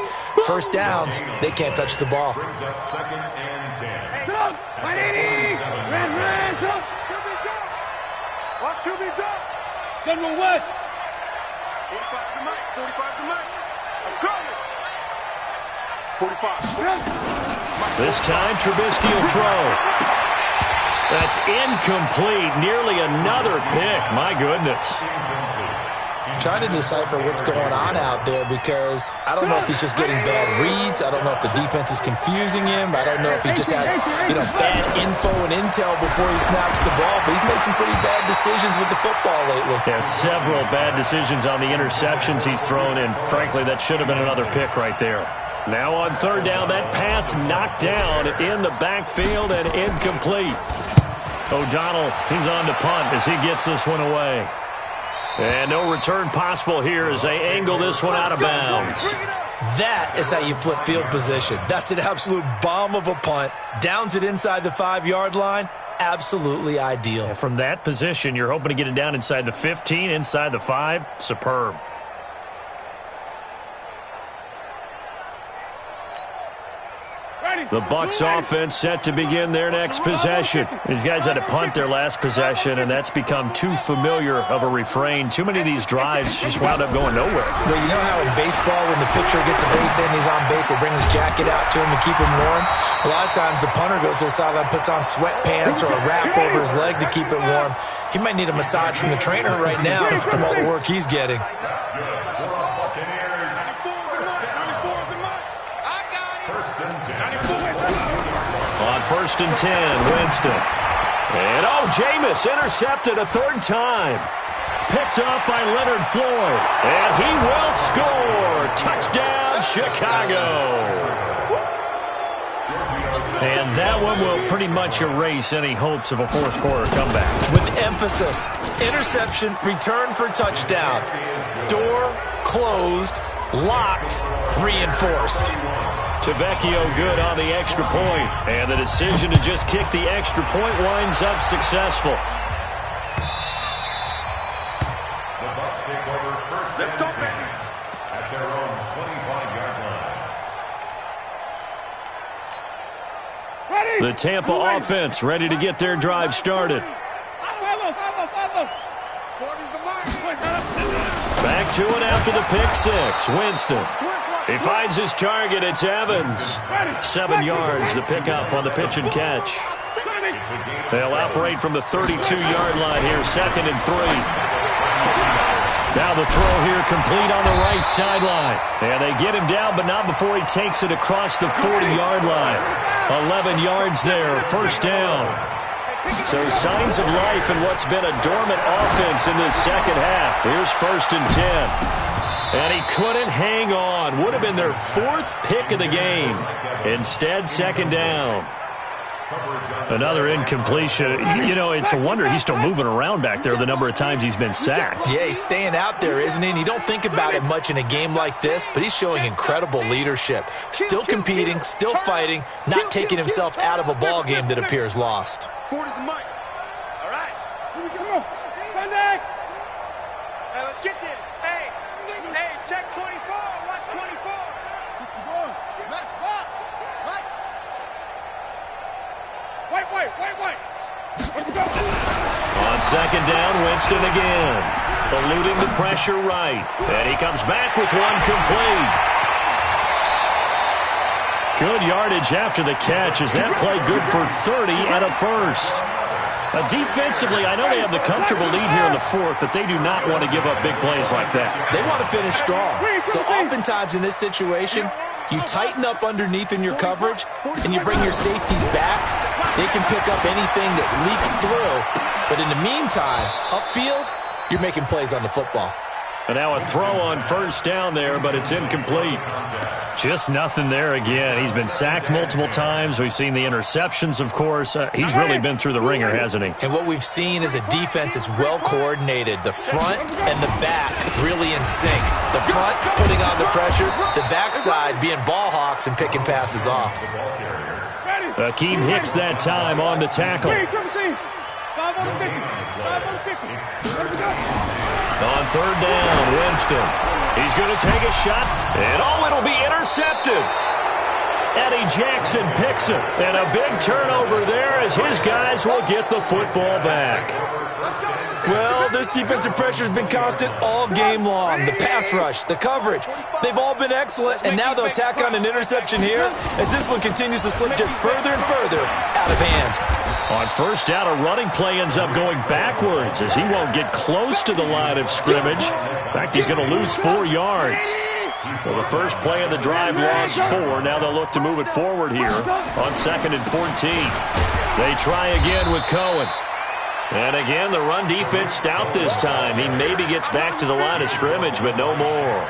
first downs, they can't touch the ball. Brings up 2nd and 10. Get up! 180! Red, up! Watch QB jump! Central West! 45 to the mic, 45 to the mic. I'm coming! 45. This time, Trubisky will throw. That's incomplete. Nearly another pick. My goodness. Trying to decipher what's going on out there because I don't know if he's just getting bad reads. I don't know if the defense is confusing him. I don't know if he just has, bad info and intel before he snaps the ball. But he's made some pretty bad decisions with the football lately. Yeah, several bad decisions on the interceptions he's thrown in. Frankly, that should have been another pick right there. Now on 3rd down, that pass knocked down in the backfield and incomplete. O'Donnell, he's on to punt as he gets this one away. And no return possible here as they angle this one out of bounds. That is how you flip field position. That's an absolute bomb of a punt. Downs it inside the 5-yard line. Absolutely ideal. And from that position, you're hoping to get it down inside the 15, inside the 5. Superb. The Bucs offense set to begin their next possession. These guys had to punt their last possession, and that's become too familiar of a refrain. Too many of these drives just wound up going nowhere. Well, you know how in baseball, when the pitcher gets a base hit and he's on base, they bring his jacket out to him to keep him warm? A lot of times the punter goes to the sideline, puts on sweatpants or a wrap over his leg to keep it warm. He might need a massage from the trainer right now from all the work he's getting. On 1st and 10, Winston. And, Jameis intercepted a 3rd time. Picked up by Leonard Floyd. And he will score. Touchdown, Chicago. And that one will pretty much erase any hopes of a fourth quarter comeback. With emphasis, interception, return for touchdown. Door closed, locked, reinforced. Tavecchio good on the extra point. And the decision to just kick the extra point winds up successful. The Bucs take over 1st and 10 at their own 25-yard line. The Tampa offense ready to get their drive started. Back to it after the pick 6. Winston. He finds his target. It's Evans. 7 yards, the pickup on the pitch and catch. They'll operate from the 32-yard line here, 2nd and 3. Now the throw here complete on the right sideline. And they get him down, but not before he takes it across the 40-yard line. 11 yards there, 1st down. So signs of life in what's been a dormant offense in this 2nd half. Here's 1st and 10. And he couldn't hang on. Would have been their 4th pick of the game. Instead, 2nd down. Another incompletion. It's a wonder he's still moving around back there the number of times he's been sacked. Yeah, he's staying out there, isn't he? And you don't think about it much in a game like this, but he's showing incredible leadership. Still competing, still fighting, not taking himself out of a ball game that appears lost. 40's the mic. All right. Come on. Sunday. Hey, let's get this. Hey, check 24. Watch 24. 61. Match box. Right. Wait. On 2nd down, Winston again. Eluding the pressure right. And he comes back with one complete. Good yardage after the catch as that play good for 30 and a 1st. Defensively, I know they have the comfortable lead here in the 4th, but they do not want to give up big plays like that. They want to finish strong. So oftentimes in this situation, you tighten up underneath in your coverage, and you bring your safeties back. They can pick up anything that leaks through. But in the meantime, upfield, you're making plays on the football. And now a throw on first down there, but it's incomplete. Just nothing there again. He's been sacked multiple times. We've seen the interceptions, of course. He's really been through the ringer, hasn't he? And what we've seen is a defense that's well coordinated. The front and the back really in sync. The front putting on the pressure, the backside being ball hawks and picking passes off. Akeem Hicks that time on the tackle. On third down, Winston. He's going to take a shot, and it'll be intercepted. Eddie Jackson picks it, and a big turnover there as his guys will get the football back. Well, this defensive pressure has been constant all game long. The pass rush, the coverage, they've all been excellent, and now they'll tack on an interception here as this one continues to slip just further and further out of hand. On first down, a running play ends up going backwards as he won't get close to the line of scrimmage. In fact, he's going to lose 4 yards. Well, the first play of the drive lost 4. Now they'll look to move it forward here on 2nd and 14. They try again with Cohen. And again, the run defense stout this time. He maybe gets back to the line of scrimmage, but no more.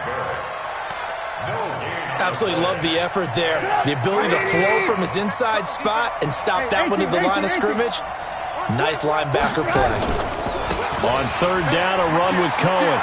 Absolutely love the effort there. The ability to flow from his inside spot and stop that one at the line of scrimmage. Nice linebacker play. On third down, a run with Cohen.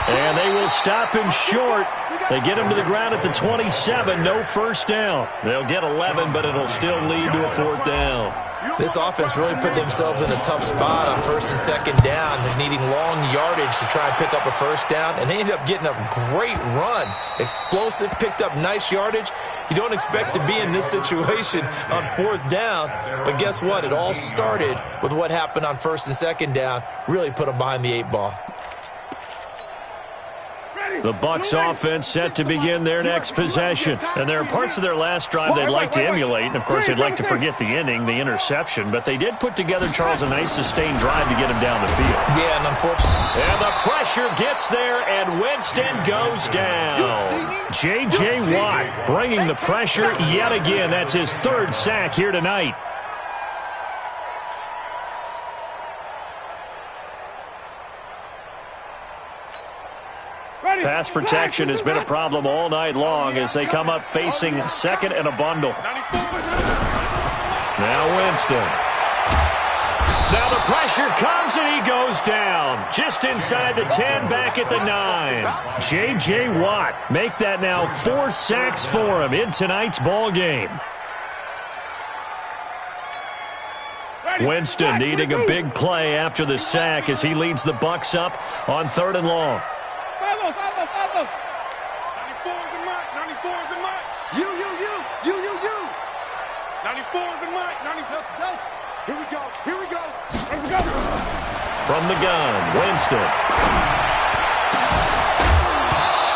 And they will stop him short. They get him to the ground at the 27. No first down. They'll get 11, but it'll still lead to a 4th down. This offense really put themselves in a tough spot on 1st and 2nd down, needing long yardage to try and pick up a first down, and they ended up getting a great run. Explosive, picked up nice yardage. You don't expect to be in this situation on 4th down, but guess what? It all started with what happened on 1st and 2nd down. Really put them behind the 8 ball. The Bucs offense set to begin their next possession. And there are parts of their last drive they'd like to emulate. And, of course, they'd like to forget the inning, the interception. But they did put together, Charles, a nice sustained drive to get him down the field. Yeah, and unfortunately. And the pressure gets there, and Winston goes down. J.J. Watt bringing the pressure yet again. That's his 3rd sack here tonight. Pass protection has been a problem all night long as they come up facing 2nd and a bundle. Now Winston. Now the pressure comes and he goes down. Just inside the 10, back at the 9. J.J. Watt make that now 4 sacks for him in tonight's ball game. Winston needing a big play after the sack as he leads the Bucs up on 3rd and long. 94 is the mark. 94 is the mark. You. 94 is the mark. 90 Delta. Here we go. From the gun, Winston.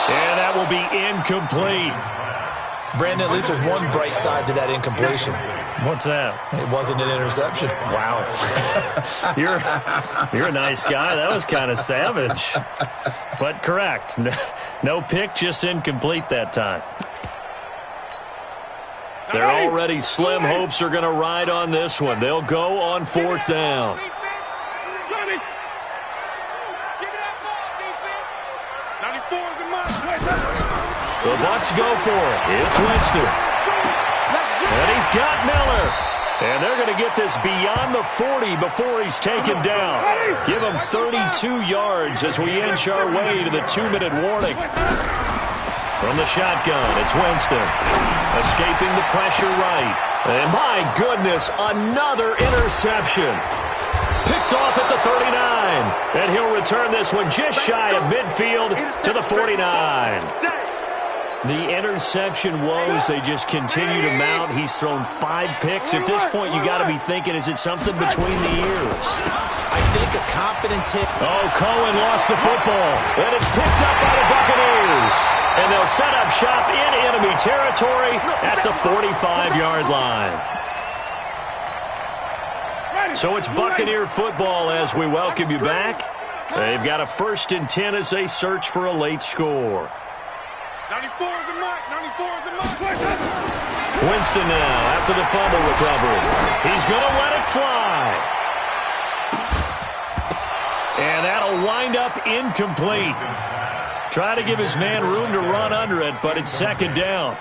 And that will be incomplete. Brandon, at least there's one bright side to that incompletion. What's that? It wasn't an interception. Wow. You're a nice guy. That was kind of savage. But correct. No pick, just incomplete that time. Their already slim hopes are going to ride on this one. They'll go on 4th down. The Bucs go for it. It's Winston. And he's got Miller. And they're going to get this beyond the 40 before he's taken down. Give him 32 yards as we inch our way to the 2-minute warning. From the shotgun, it's Winston. Escaping the pressure right. And my goodness, another interception. Picked off at the 39. And he'll return this one just shy of midfield to the 49. The interception woes, they just continue to mount. He's thrown 5 picks. At this point, you got to be thinking, is it something between the ears? I think a confidence hit. Oh, Cohen lost the football. And it's picked up by the Buccaneers. And they'll set up shop in enemy territory at the 45-yard line. So it's Buccaneer football as we welcome you back. They've got a 1st and 10 as they search for a late score. 94 is the mark. 94 is the mark. Winston now after the fumble recovery. He's going to let it fly. And that'll wind up incomplete. Try to give his man room to run under it, but it's second down.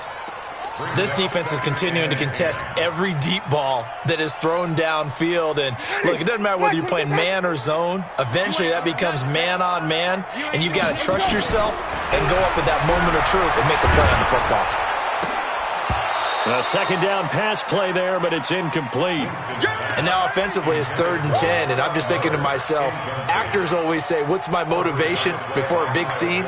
This defense is continuing to contest every deep ball that is thrown downfield. And look, it doesn't matter whether you're playing man or zone. Eventually that becomes man on man, and you've got to trust yourself and go up with that moment of truth and make a play on the football. A second down pass play there, but it's incomplete. And now offensively it's 3rd and 10, and I'm just thinking to myself, actors always say, what's my motivation before a big scene?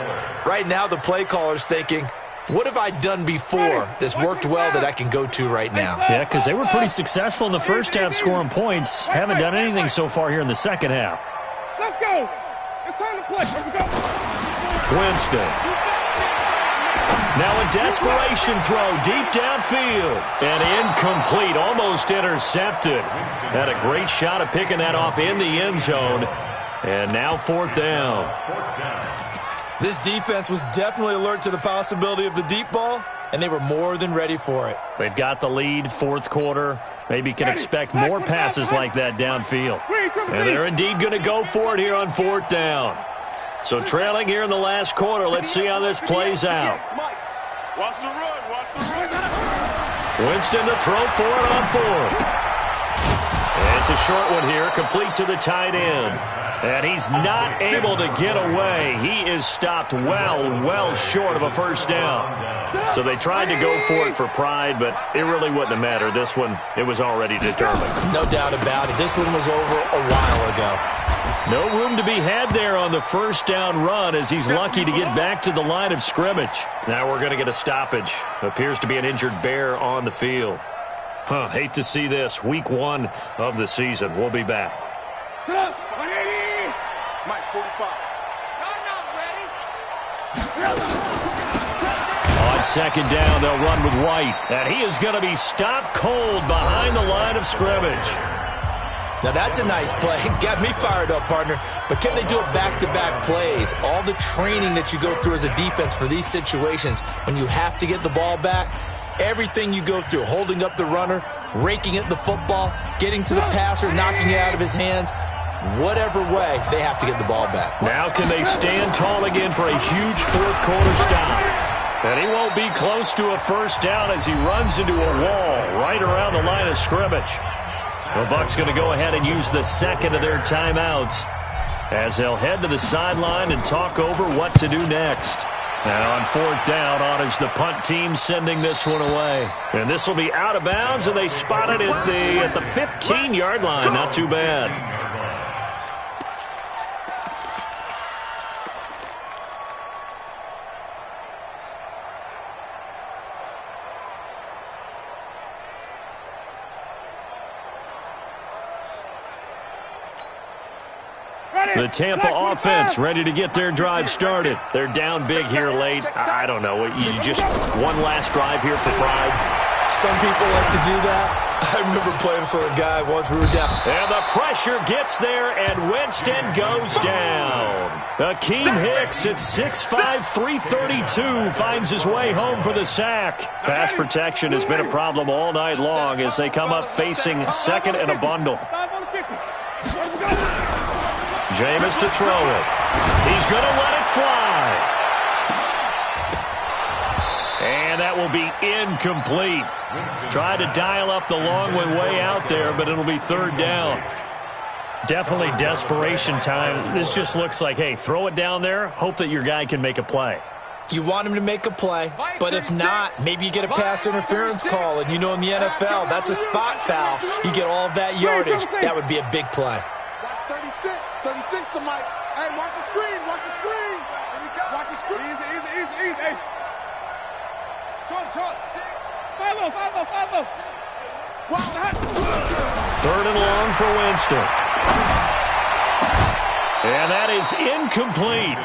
Right now the play caller's thinking, what have I done before that's worked well that I can go to right now? Yeah, because they were pretty successful in the first half scoring points. Haven't done anything so far here in the second half. Let's go. It's time to play. Let's go. Winston. Now a desperation throw deep downfield. And incomplete, almost intercepted. Had a great shot of picking that off in the end zone. And now 4th down. This defense was definitely alert to the possibility of the deep ball, and they were more than ready for it. They've got the lead, fourth quarter. Maybe can expect more passes like that downfield. And they're indeed going to go for it here on 4th down. So trailing here in the last quarter, let's see how this plays out. Watch the run, watch the run. Winston to throw for it on 4th. And it's a short one here, complete to the tight end. And he's not able to get away. He is stopped well short of a first down. So they tried to go for it for pride, but it really wouldn't have mattered. This one, it was already determined. No doubt about it. This one was over a while ago. No room to be had there on the first down run as he's lucky to get back to the line of scrimmage. Now we're going to get a stoppage. Appears to be an injured Bear on the field. Hate to see this. Week 1 of the season. We'll be back. Mike, 45. On second down, they'll run with White. And he is going to be stopped cold behind the line of scrimmage. Now that's a nice play. Got me fired up, partner. But can they do it back-to-back plays? All the training that you go through as a defense for these situations, when you have to get the ball back, everything you go through, holding up the runner, raking at the football, getting to the passer, knocking it out of his hands, whatever way, they have to get the ball back. Now can they stand tall again for a huge fourth quarter stop? And he won't be close to a first down as he runs into a wall right around the line of scrimmage. The Bucs going to go ahead and use the second of their timeouts as they'll head to the sideline and talk over what to do next. And on 4th down, on is the punt team sending this one away. And this will be out of bounds, and they spot it at the 15-yard line. Not too bad. The Tampa offense ready to get their drive started. They're down big here late. I don't know. You just one last drive here for pride. Some people like to do that. I remember playing for a guy once we were down. And the pressure gets there, and Winston goes down. Akeem Hicks at 6'5", 332 finds his way home for the sack. Pass protection has been a problem all night long as they come up facing second and a bundle. Jameis to throw it. He's going to let it fly. And that will be incomplete. Tried to dial up the long way out there, but it'll be 3rd down. Definitely desperation time. This just looks like, hey, throw it down there, hope that your guy can make a play. You want him to make a play, but if not, maybe you get a pass interference call, and you know in the NFL, that's a spot foul. You get all of that yardage. That would be a big play. 36 to Mike. Hey, watch the screen. Watch the screen. Watch the screen. Easy. Hey. Short. Follow. 3rd and long for Winston. And that is incomplete.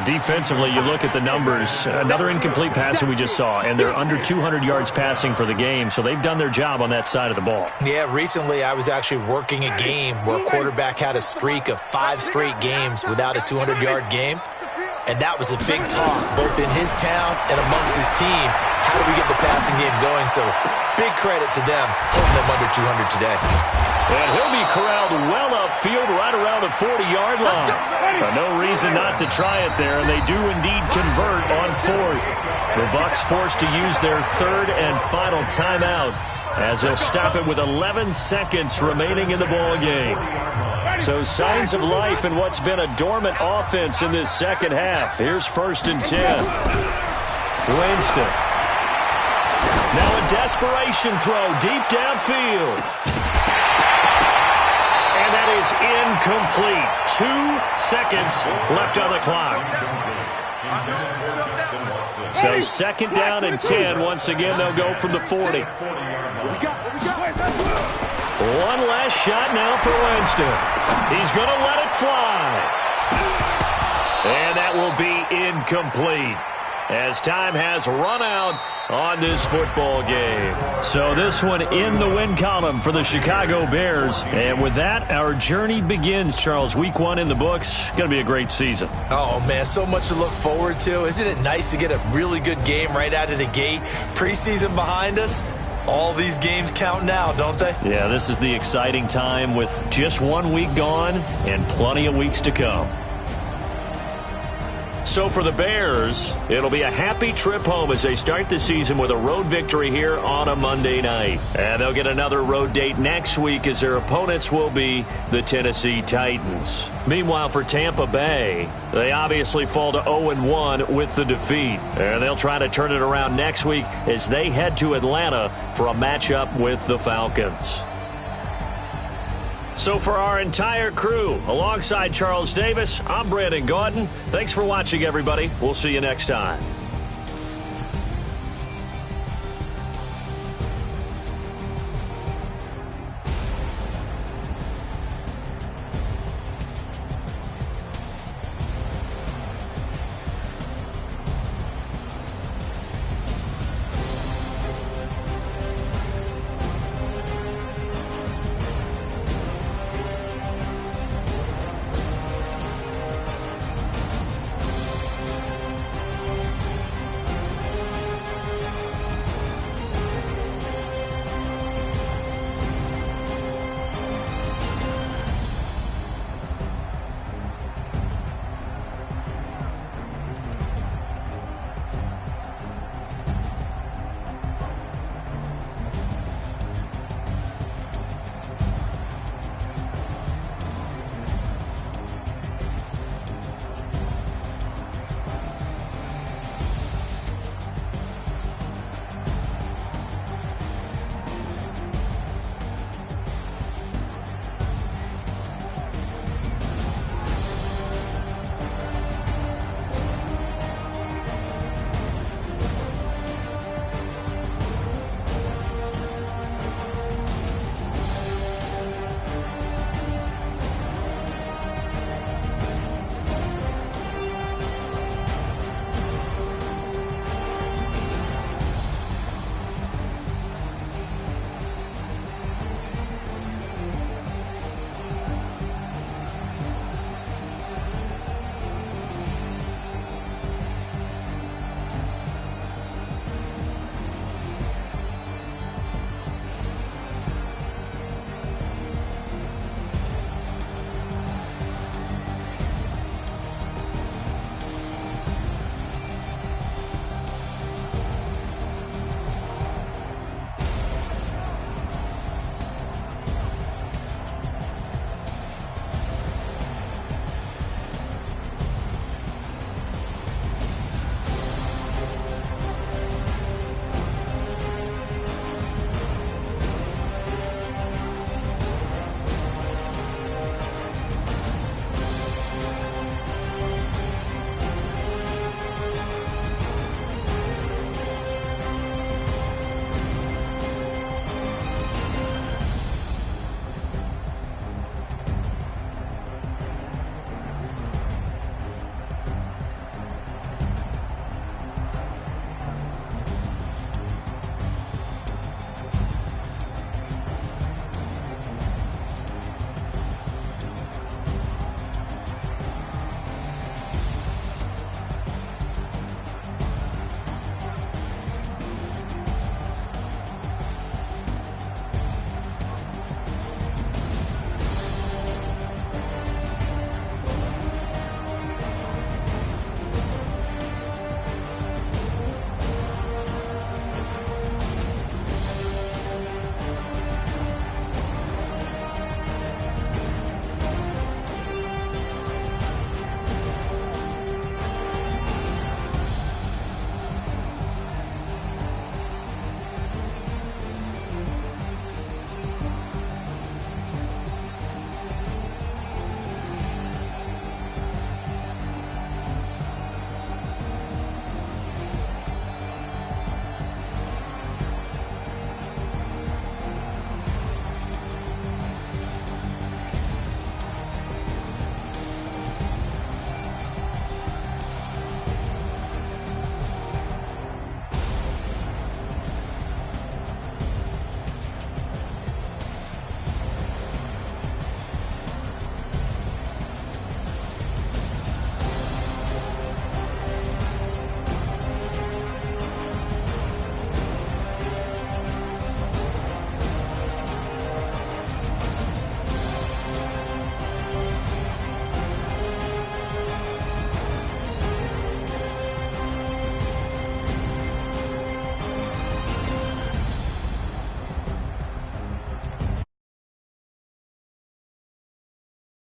Defensively, you look at the numbers. Another incomplete pass that we just saw, and they're under 200 yards passing for the game, so they've done their job on that side of the ball. Yeah, recently I was actually working a game where a quarterback had a streak of 5 straight games without a 200-yard game, and that was a big talk, both in his town and amongst his team. How do we get the passing game going? So big credit to them, holding them under 200 today. And he'll be corralled well upfield right around the 40-yard line. No reason not to try it there, and they do indeed convert on 4th. The Bucs forced to use their 3rd and final timeout as they'll stop it with 11 seconds remaining in the ball game. So signs of life in what's been a dormant offense in this second half. Here's 1st and 10. Winston. Now a desperation throw deep downfield. And that is incomplete. 2 seconds left on the clock. So 2nd down and 10. Once again, they'll go from the 40. One last shot now for Winston. He's going to let it fly. And that will be incomplete as time has run out on this football game. So this one in the win column for the Chicago Bears. And with that, our journey begins, Charles. Week 1 in the books. Going to be a great season. Oh, man, so much to look forward to. Isn't it nice to get a really good game right out of the gate? Preseason behind us. All these games count now, don't they? Yeah, this is the exciting time with just 1 week gone and plenty of weeks to come. So for the Bears, it'll be a happy trip home as they start the season with a road victory here on a Monday night. And they'll get another road date next week as their opponents will be the Tennessee Titans. Meanwhile, for Tampa Bay, they obviously fall to 0-1 with the defeat. And they'll try to turn it around next week as they head to Atlanta for a matchup with the Falcons. So for our entire crew, alongside Charles Davis, I'm Brandon Gaudin. Thanks for watching, everybody. We'll see you next time.